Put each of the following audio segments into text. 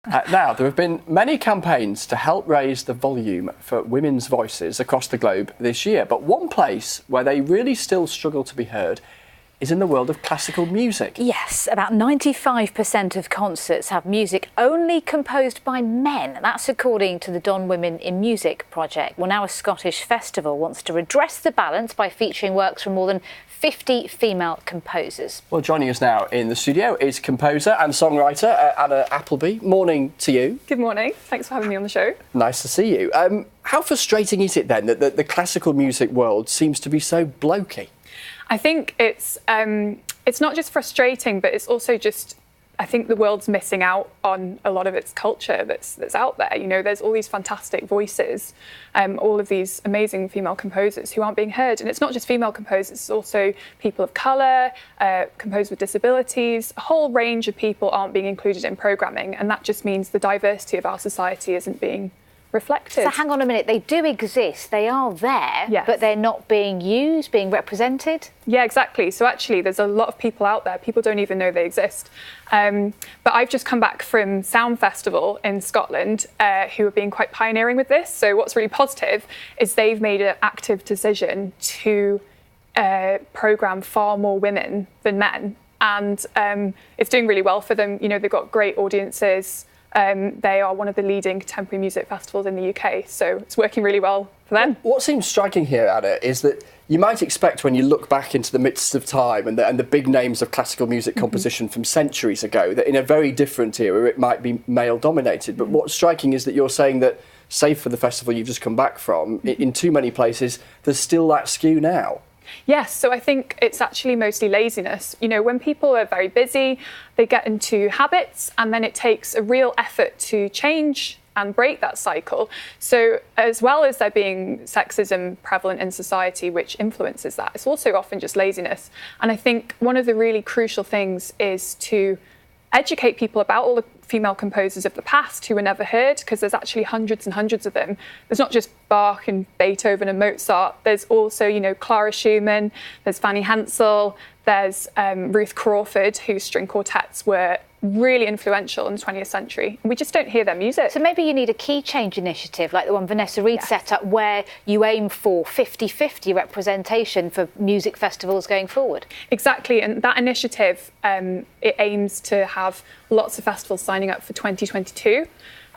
Now, there have been many campaigns to help raise the volume for women's voices across the globe this year, but one place where they really still struggle to be heard is in the world of classical music. Yes, about 95% of concerts have music only composed by men. That's according to the Don Women in Music project. Well, now a Scottish festival wants to redress the balance by featuring works from more than 50 female composers. Well, joining us now in the studio is composer and songwriter Anna Appleby. Morning to you. Good morning. Thanks for having me on the show. Nice to see you. How frustrating is it then that the classical music world seems to be so blokey? I think it's not just frustrating, but it's also just, I think the world's missing out on a lot of its culture that's out there. You know, there's all these fantastic voices, all of these amazing female composers who aren't being heard. And it's not just female composers, it's also people of colour, composers with disabilities. A whole range of people aren't being included in programming. And that just means the diversity of our society isn't being reflected. So hang on a minute, they do exist, they are there, yes, but they're not being used, being represented? Yeah, exactly. So actually there's a lot of people out there, people don't even know they exist. But I've just come back from Sound Festival in Scotland, who have been quite pioneering with this. So what's really positive is they've made an active decision to programme far more women than men. And it's doing really well for them. You know, they've got great audiences. They are one of the leading contemporary music festivals in the UK, so it's working really well for them. What seems striking here, Anna, is that you might expect when you look back into the midst of time and the big names of classical music composition from centuries ago, that in a very different era it might be male-dominated. But what's striking is that you're saying that, save for the festival you've just come back from, in too many places there's still that skew now. Yes, so I think it's actually mostly laziness. You know, when people are very busy, they get into habits, and then it takes a real effort to change and break that cycle. So as well as there being sexism prevalent in society, which influences that, it's also often just laziness. And I think one of the really crucial things is to educate people about all the female composers of the past who were never heard, because there's actually hundreds and hundreds of them. There's not just Bach and Beethoven and Mozart. There's also, you know, Clara Schumann, there's Fanny Hensel, there's Ruth Crawford, whose string quartets were really influential in the 20th century. And we just don't hear their music. So maybe you need a key change initiative like the one Vanessa Reed set up, where you aim for 50-50 representation for music festivals going forward. Exactly, and that initiative, it aims to have lots of festivals signing up for 2022.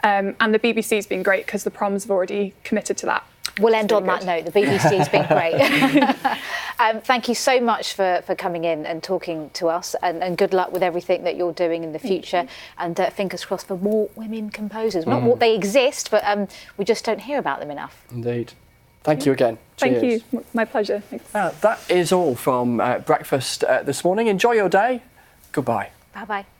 And the BBC's been great because the Proms have already committed to that. We'll end on that note. The BBC's been great. Thank you so much for coming in and talking to us, and good luck with everything that you're doing in the future. And fingers crossed for more women composers. Not what they exist, but we just don't hear about them enough. Indeed. Thank you again. Thank Cheers. you. My pleasure. Thanks. That is all from Breakfast this morning. Enjoy your day. Goodbye. Bye-bye.